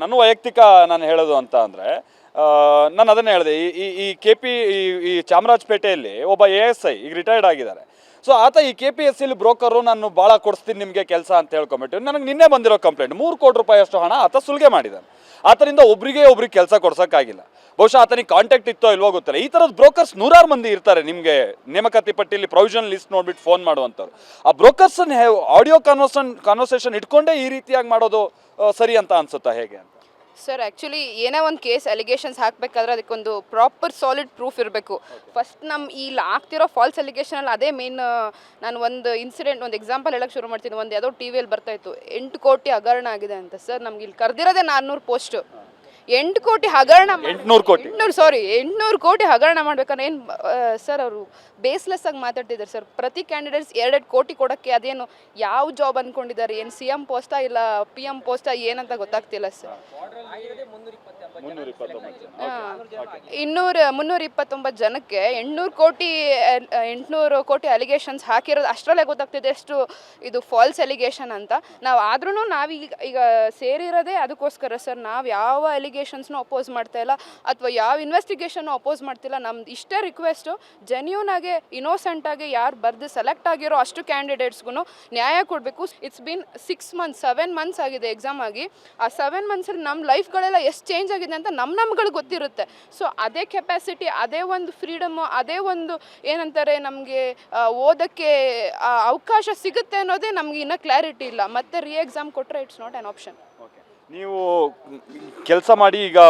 ನನ್ನ ವೈಯಕ್ತಿಕ ನಾನು ಹೇಳೋದು ಅಂತ ಅಂದರೆ ನಾನು ಅದನ್ನೇ ಹೇಳಿದೆ. ಈ ಕೆ ಪಿ ಈ ಚಾಮರಾಜಪೇಟೆಯಲ್ಲಿ ಒಬ್ಬ ASI ಈಗ ರಿಟೈರ್ಡ್ ಆಗಿದ್ದಾರೆ. ಸೊ ಆತ ಈ KPSCಲಿ ಬ್ರೋಕರು ನಾನು ಭಾಳ ಕೊಡಿಸ್ತೀನಿ ನಿಮಗೆ ಕೆಲಸ ಅಂತ ಹೇಳ್ಕೊಂಬಿಟ್ಟು ನನಗೆ ನಿನ್ನೆ ಬಂದಿರೋ ಕಂಪ್ಲೇಂಟ್ 3 ಕೋಟಿ ರೂಪಾಯಿ ಅಷ್ಟು ಹಣ ಆತ ಸುಲಿಗೆ ಮಾಡಿದ್ದಾನೆ. ಆತನಿಂದ ಒಬ್ರಿಗೆ ಕೆಲಸ ಕೊಡ್ಸೋಕ್ಕಾಗಿಲ್ಲ. ಬಹುಶಃ ಆತನಿಗೆ ಕಾಂಟ್ಯಾಕ್ಟ್ ಇತ್ತೋ ಇಲ್ವೋ ಗೊತ್ತಿಲ್ಲ. ಈ ಥರದ ಬ್ರೋಕರ್ಸ್ ನೂರಾರು ಮಂದಿ ಇರ್ತಾರೆ. ನಿಮಗೆ ನೇಮಕಾತಿ ಪಟ್ಟಿಯಲ್ಲಿ ಪ್ರೊವಿಷನ್ ಲಿಸ್ಟ್ ನೋಡ್ಬಿಟ್ಟು ಫೋನ್ ಮಾಡುವಂಥವ್ರು. ಆ ಬ್ರೋಕರ್ಸನ್ನು ಆಡಿಯೋ ಕಾನ್ವರ್ಸೇಷನ್ ಇಟ್ಕೊಂಡೇ ಈ ರೀತಿಯಾಗಿ ಮಾಡೋದು ಸರಿ ಅಂತ ಅನ್ಸುತ್ತಾ ಹೇಗೆ ಅಂತ? ಸರ್ ಆ್ಯಕ್ಚುಲಿ ಏನೇ ಒಂದು ಕೇಸ್ ಅಲಿಗೇಷನ್ಸ್ ಹಾಕಬೇಕಾದ್ರೆ ಅದಕ್ಕೊಂದು ಪ್ರಾಪರ್ ಸಾಲಿಡ್ ಪ್ರೂಫ್ ಇರಬೇಕು. ಫಸ್ಟ್ ಇಲ್ಲಿ ಆಗ್ತಿರೋ ಫಾಲ್ಸ್ ಅಲಿಗೇಷನಲ್ಲಿ ಅದೇ ಮೇನ್. ನಾನು ಒಂದು ಇನ್ಸಿಡೆಂಟ್ ಒಂದು ಎಕ್ಸಾಂಪಲ್ ಹೇಳಕ್ಕೆ ಶುರು ಮಾಡ್ತೀನಿ. ಒಂದು ಯಾವುದೋ TVಯಲ್ಲಿ ಬರ್ತಾಯಿತ್ತು 8 ಕೋಟಿ ಹಗರಣ ಆಗಿದೆ ಅಂತ. ಸರ್ ನಮ್ಗೆ ಇಲ್ಲಿ ಕರೆದಿರೋದೇ 400 ಪೋಸ್ಟು. 8 ಕೋಟಿ ಹಗರಣ 800 ಕೋಟಿ ಹಗರಣ ಮಾಡ್ಬೇಕಾದ್ರೆ ಏನು ಸರ್ ಅವರು ಬೇಸ್ಲೆಸ್ ಆಗಿ ಮಾತಾಡ್ತಿದ್ದಾರೆ ಸರ್. ಪ್ರತಿ ಕ್ಯಾಂಡಿಡೇಟ್ಸ್ 2 ಕೋಟಿ ಕೊಡೋಕ್ಕೆ ಅದೇನು ಯಾವ ಜಾಬ್ ಅಂದ್ಕೊಂಡಿದ್ದಾರೆ? ಏನು CM ಪೋಸ್ಟಾ ಇಲ್ಲ PM ಪೋಸ್ಟಾ ಏನಂತ ಗೊತ್ತಾಗ್ತಿಲ್ಲ ಸರ್. 329 ಜನಕ್ಕೆ 800 ಕೋಟಿ ಅಲಿಗೇಷನ್ಸ್ ಹಾಕಿರೋದು ಅಷ್ಟರಲ್ಲೇ ಗೊತ್ತಾಗ್ತಿದೆ ಎಷ್ಟು ಇದು ಫಾಲ್ಸ್ ಅಲಿಗೇಷನ್ ಅಂತ. ನಾವು ಆದ್ರೂ ನಾವೀಗ ಸೇರಿರೋದೇ ಅದಕ್ಕೋಸ್ಕರ ಸರ್. ನಾವು ಯಾವ ಅಲಿಗೇಷನ್ಸ್ನೂ ಅಪೋಸ್ ಮಾಡ್ತಾ ಇಲ್ಲ ಅಥವಾ ಯಾವ ಇನ್ವೆಸ್ಟಿಗೇಷನ್ನು ಅಪೋಸ್ ಮಾಡ್ತಿಲ್ಲ. ನಮ್ದು ಇಷ್ಟೇ ರಿಕ್ವೆಸ್ಟು, ಜೆನ್ಯೂನ್ ಆಗಿ ಇನ್ನೋಸೆಂಟಾಗಿ ಯಾರು ಬರೆದು ಸೆಲೆಕ್ಟ್ ಆಗಿರೋ ಅಷ್ಟು ಕ್ಯಾಂಡಿಡೇಟ್ಸ್ಗೂ ನ್ಯಾಯ ಕೊಡಬೇಕು. ಇಟ್ಸ್ ಬೀನ್ 6 ಮಂತ್ಸ್ 7 ಮಂತ್ಸ್ ಆಗಿದೆ ಎಕ್ಸಾಮ್ ಆಗಿ. ಆ 7 ಮಂತ್ಸಲ್ಲಿ ನಮ್ಮ ಲೈಫ್ಗಳೆಲ್ಲ ಎಷ್ಟು ಚೇಂಜ್ ಆಗಿದೆ ಅಂತ ನಮ್ಗಳಿಗೆ ಗೊತ್ತಿರುತ್ತೆ. ಸೊ ಅದೇ ಕೆಪಾಸಿಟಿ, ಅದೇ ಒಂದು ಫ್ರೀಡಮ್ಮು, ಅದೇ ಒಂದು ಏನಂತಾರೆ ನಮಗೆ ಓದೋಕ್ಕೆ ಅವಕಾಶ ಸಿಗುತ್ತೆ ಅನ್ನೋದೇ ನಮ್ಗೆ ಇನ್ನೂ ಕ್ಲಾರಿಟಿ ಇಲ್ಲ. ಮತ್ತೆ ಎಕ್ಸಾಮ್ ಕೊಟ್ಟರೆ ಇಟ್ಸ್ ನಾಟ್ ಆನ್ ಆಪ್ಷನ್. ನೀವು ಕೆಲಸ ಮಾಡಿ ಈಗ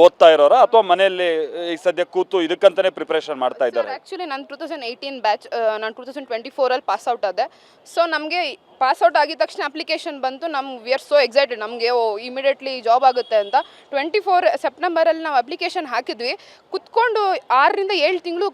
ಓದ್ತಾ ಇರೋರಾ ಅಥವಾ ಮನೆಯಲ್ಲಿ ಈಗ ಸದ್ಯ ಕೂತು ಇದಕ್ಕಂತಾನೆ ಪ್ರಿಪರೇಷನ್ ಮಾಡ್ತಾ ಇದ್ದಾರೆ? ಆ್ಯಕ್ಚುಲಿ ನಾನು 2018 ಬ್ಯಾಚ್, ನಾನು 2024ಅಲ್ಲಿ ಪಾಸ್ ಔಟ್ ಆದೆ. ಸೊ ನಮಗೆ ಪಾಸ್ಔಟ್ ಆಗಿದ ತಕ್ಷಣ ಅಪ್ಲಿಕೇಶನ್ ಬಂತು. ವಿ ಆರ್ ಸೋ ಎಕ್ಸೈಟೆಡ್, ನಮಗೆ ಇಮಿಡಿಯೇಟ್ಲಿ ಜಾಬ್ ಆಗುತ್ತೆ ಅಂತ. 24 ಸೆಪ್ಟೆಂಬರಲ್ಲಿ ನಾವು ಅಪ್ಲಿಕೇಶನ್ ಹಾಕಿದ್ವಿ. ಕುತ್ಕೊಂಡು 6 ರಿಂದ 7 ತಿಂಗಳು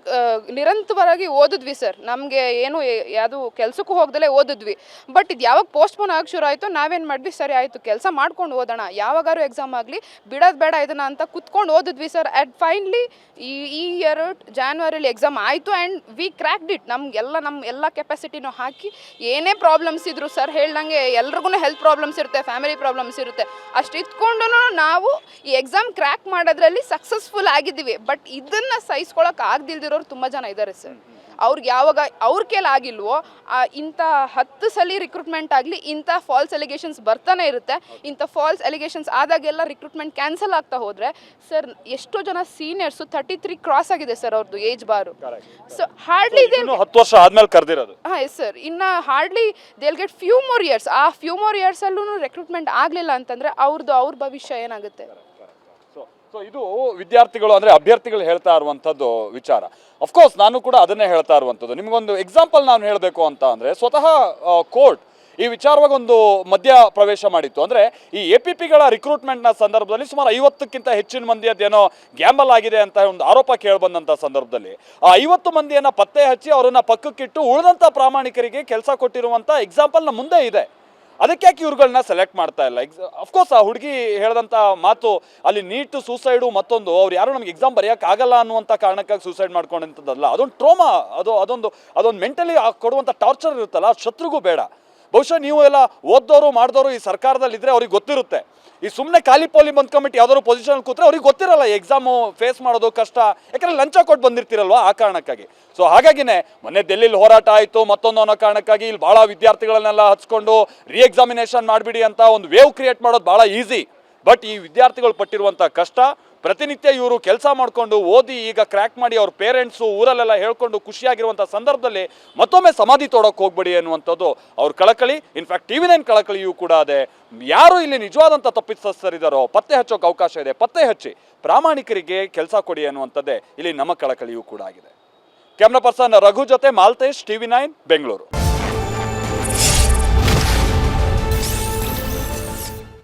ನಿರಂತರವಾಗಿ ಓದಿದ್ವಿ ಸರ್. ನಮಗೆ ಏನು ಯಾವುದು ಕೆಲಸಕ್ಕೂ ಹೋಗ್ದಲೇ ಓದಿದ್ವಿ. ಬಟ್ ಇದು ಯಾವಾಗ ಪೋಸ್ಟ್ಪೋನ್ ಆಗಕ್ಕೆ ಶುರು ಆಯಿತು, ನಾವೇನು ಮಾಡಿದ್ವಿ, ಸರಿ ಆಯಿತು ಕೆಲಸ ಮಾಡ್ಕೊಂಡು ಓದೋಣ, ಯಾವಾಗಾರು ಎಕ್ಸಾಮ್ ಆಗಲಿ ಬಿಡೋದು ಬೇಡ ಇದನ್ನು ಅಂತ ಕುತ್ಕೊಂಡು ಓದಿದ್ವಿ ಸರ್. ಆ್ಯಂಡ್ ಫೈನಲಿ ಈ ಇಯರ್ ಜಾನ್ವರಿಲಿ ಎಕ್ಸಾಮ್ ಆಯಿತು ಆ್ಯಂಡ್ ವಿ ಕ್ರ್ಯಾಕ್ಡ್ ಇಟ್. ನಮ್ಮ ಎಲ್ಲ ಕೆಪಾಸಿಟಿನೂ ಹಾಕಿ ಏನೇ ಪ್ರಾಬ್ಲಮ್ಸ್ ಇದ್ರು ಸರ್ ಹೇಳ್ದಂಗೆ ಎಲ್ರಿಗೂ ಹೆಲ್ತ್ ಪ್ರಾಬ್ಲಮ್ಸ್ ಇರುತ್ತೆ, ಫ್ಯಾಮಿಲಿ ಪ್ರಾಬ್ಲಮ್ಸ್ ಇರುತ್ತೆ. ಅಷ್ಟು ಇಟ್ಕೊಂಡು ನಾವು ಈ ಎಕ್ಸಾಮ್ ಕ್ರ್ಯಾಕ್ ಮಾಡೋದ್ರಲ್ಲಿ ಸಕ್ಸಸ್ಫುಲ್ ಆಗಿದ್ದೀವಿ. ಬಟ್ ಇದನ್ನು ಸಹಿಸ್ಕೊಳಕ್ಕೆ ಆಗದಿಲ್ದಿರೋರು ತುಂಬ ಜನ ಇದ್ದಾರೆ ಸರ್. ಅವ್ರಿಗೆ ಯಾವಾಗ ಅವ್ರ ಕೈಲಾಗಿಲ್ವೋ ಇಂಥ 10 ಸಲ ರಿಕ್ರೂಟ್ಮೆಂಟ್ ಆಗಲಿ ಇಂಥ ಫಾಲ್ಸ್ ಅಲಿಗೇಷನ್ಸ್ ಬರ್ತಾನೆ ಇರುತ್ತೆ. ಇಂಥ ಫಾಲ್ಸ್ ಅಲಿಗೇಷನ್ಸ್ ಆದಾಗೆಲ್ಲ ರಿಕ್ರೂಟ್ಮೆಂಟ್ ಕ್ಯಾನ್ಸಲ್ ಆಗ್ತಾ ಹೋದರೆ ಸರ್ ಎಷ್ಟೋ ಜನ ಸೀನಿಯರ್ಸು 33 ಕ್ರಾಸ್ ಆಗಿದೆ ಸರ್ ಅವ್ರದ್ದು ಏಜ್ ಬಾರು. ಸೊ ಹಾರ್ಡ್ಲಿ 10 ವರ್ಷ ಆದ್ಮೇಲೆ ಕರೆದಿರೋದು. Yes sir. ಇನ್ನು hardly they'll get few more years. ಆ ಫ್ಯೂ ಮೋರ್ ಇಯರ್ಸಲ್ಲೂ ರಿಕ್ರೂಟ್ಮೆಂಟ್ ಆಗಲಿಲ್ಲ ಅಂತಂದರೆ ಅವ್ರ ಭವಿಷ್ಯ ಏನಾಗುತ್ತೆ? ಸೊ ಇದು ವಿದ್ಯಾರ್ಥಿಗಳು ಅಂದರೆ ಅಭ್ಯರ್ಥಿಗಳು ಹೇಳ್ತಾ ಇರುವಂಥದ್ದು ವಿಚಾರ. ಅಫ್ಕೋರ್ಸ್ ನಾನು ಕೂಡ ಅದನ್ನೇ ಹೇಳ್ತಾ ಇರುವಂಥದ್ದು. ನಿಮಗೊಂದು ಎಕ್ಸಾಂಪಲ್ ನಾನು ಹೇಳಬೇಕು ಅಂತ ಅಂದರೆ ಸ್ವತಃ ಕೋರ್ಟ್ ಈ ವಿಚಾರವಾಗಿ ಒಂದು ಮಧ್ಯ ಪ್ರವೇಶ ಮಾಡಿತ್ತು. ಅಂದರೆ ಈ APPಗಳ ರಿಕ್ರೂಟ್ಮೆಂಟ್ನ ಸಂದರ್ಭದಲ್ಲಿ ಸುಮಾರು 50ಕ್ಕಿಂತ ಹೆಚ್ಚಿನ ಮಂದಿ ಅದೇನೋ ಗ್ಯಾಂಬಲ್ ಆಗಿದೆ ಅಂತ ಒಂದು ಆರೋಪ ಕೇಳಿಬಂದಂಥ ಸಂದರ್ಭದಲ್ಲಿ ಆ 50 ಮಂದಿಯನ್ನು ಪತ್ತೆ ಹಚ್ಚಿ ಅವರನ್ನು ಪಕ್ಕಕ್ಕಿಟ್ಟು ಉಳಿದಂಥ ಪ್ರಾಮಾಣಿಕರಿಗೆ ಕೆಲಸ ಕೊಟ್ಟಿರುವಂಥ ಎಕ್ಸಾಂಪಲ್ನ ಮುಂದೆ ಇದೆ. ಅದಕ್ಕೆ ಯಾಕೆ ಇವ್ರುಗಳನ್ನ ಸೆಲೆಕ್ಟ್ ಮಾಡ್ತಾ ಇಲ್ಲ? ಅಫ್ಕೋರ್ಸ್ ಆ ಹುಡುಗಿ ಹೇಳಿದಂಥ ಮಾತು ಅಲ್ಲಿ ನೀಟು ಸೂಸೈಡು ಮತ್ತೊಂದು ಅವ್ರು ಯಾರು ನಮ್ಗೆ ಎಕ್ಸಾಮ್ ಬರೆಯೋಕ್ಕಾಗಲ್ಲ ಅನ್ನುವಂಥ ಕಾರಣಕ್ಕಾಗಿ ಸೂಸೈಡ್ ಮಾಡ್ಕೊಂಡಂಥದ್ದಲ್ಲ. ಅದೊಂದು ಟ್ರೋಮಾ, ಅದೊಂದು ಮೆಂಟಲಿ ಕೊಡುವಂಥ ಟಾರ್ಚರ್ ಇರುತ್ತಲ್ಲ, ಶತ್ರುಗೂ ಬೇಡ. ಬಹುಶಃ ನೀವು ಎಲ್ಲ ಓದ್ದವರು ಮಾಡಿದವರು ಈ ಸರ್ಕಾರದಲ್ಲಿದ್ದರೆ ಅವ್ರಿಗೆ ಗೊತ್ತಿರುತ್ತೆ. ಈ ಸುಮ್ಮನೆ ಖಾಲಿ ಪೋಲಿ ಬಂದ್ಕೊಂಬಿಟ್ಟು ಯಾವ್ದಾದ್ರು ಪೊಸಿಷನ್ ಕೂತ್ರೆ ಅವ್ರಿಗೆ ಗೊತ್ತಿರಲ್ಲ ಎಕ್ಸಾಮು ಫೇಸ್ ಮಾಡೋದು ಕಷ್ಟ. ಯಾಕಂದರೆ ಲಂಚ ಕೊಟ್ಟು ಬಂದಿರ್ತೀರಲ್ವ, ಆ ಕಾರಣಕ್ಕಾಗಿ. ಸೊ ಹಾಗಾಗಿನೇ ಮೊನ್ನೆ ಡೆಲ್ಲಿಲಿ ಹೋರಾಟ ಆಯಿತು ಮತ್ತೊಂದು ಅನ್ನೋ ಕಾರಣಕ್ಕಾಗಿ ಇಲ್ಲಿ ಭಾಳ ವಿದ್ಯಾರ್ಥಿಗಳನ್ನೆಲ್ಲ ಹಚ್ಕೊಂಡು ಎಕ್ಸಾಮಿನೇಷನ್ ಮಾಡಿಬಿಡಿ ಅಂತ ಒಂದು ವೇವ್ ಕ್ರಿಯೇಟ್ ಮಾಡೋದು ಭಾಳ ಈಸಿ. ಬಟ್ ಈ ವಿದ್ಯಾರ್ಥಿಗಳು ಪಟ್ಟಿರುವಂಥ ಕಷ್ಟ, ಪ್ರತಿನಿತ್ಯ ಇವರು ಕೆಲಸ ಮಾಡಿಕೊಂಡು ಓದಿ ಈಗ ಕ್ರ್ಯಾಕ್ ಮಾಡಿ ಅವ್ರ ಪೇರೆಂಟ್ಸು ಊರಲ್ಲೆಲ್ಲ ಹೇಳ್ಕೊಂಡು ಖುಷಿಯಾಗಿರುವಂಥ ಸಂದರ್ಭದಲ್ಲಿ ಮತ್ತೊಮ್ಮೆ ಸಮಾಧಿ ತೋಡೋಕೆ ಹೋಗ್ಬೇಡಿ ಅನ್ನುವಂಥದ್ದು ಅವ್ರ ಕಳಕಳಿ. ಇನ್ಫ್ಯಾಕ್ಟ್ TV9 ಕಳಕಳಿಯೂ ಕೂಡ ಅದೇ. ಯಾರು ಇಲ್ಲಿ ನಿಜವಾದಂಥ ತಪ್ಪಿತಸ್ಥರಿದ್ದಾರೋ ಪತ್ತೆ ಹಚ್ಚೋಕೆ ಅವಕಾಶ ಇದೆ, ಪತ್ತೆ ಹಚ್ಚಿ ಪ್ರಾಮಾಣಿಕರಿಗೆ ಕೆಲಸ ಕೊಡಿ ಅನ್ನುವಂಥದ್ದೇ ಇಲ್ಲಿ ನಮ್ಮ ಕಳಕಳಿಯೂ ಕೂಡ ಆಗಿದೆ. ಕ್ಯಾಮ್ರಾ ಪರ್ಸನ್ ರಘು ಜೊತೆ ಮಾಲ್ತೇಶ್, TV9 ಬೆಂಗಳೂರು.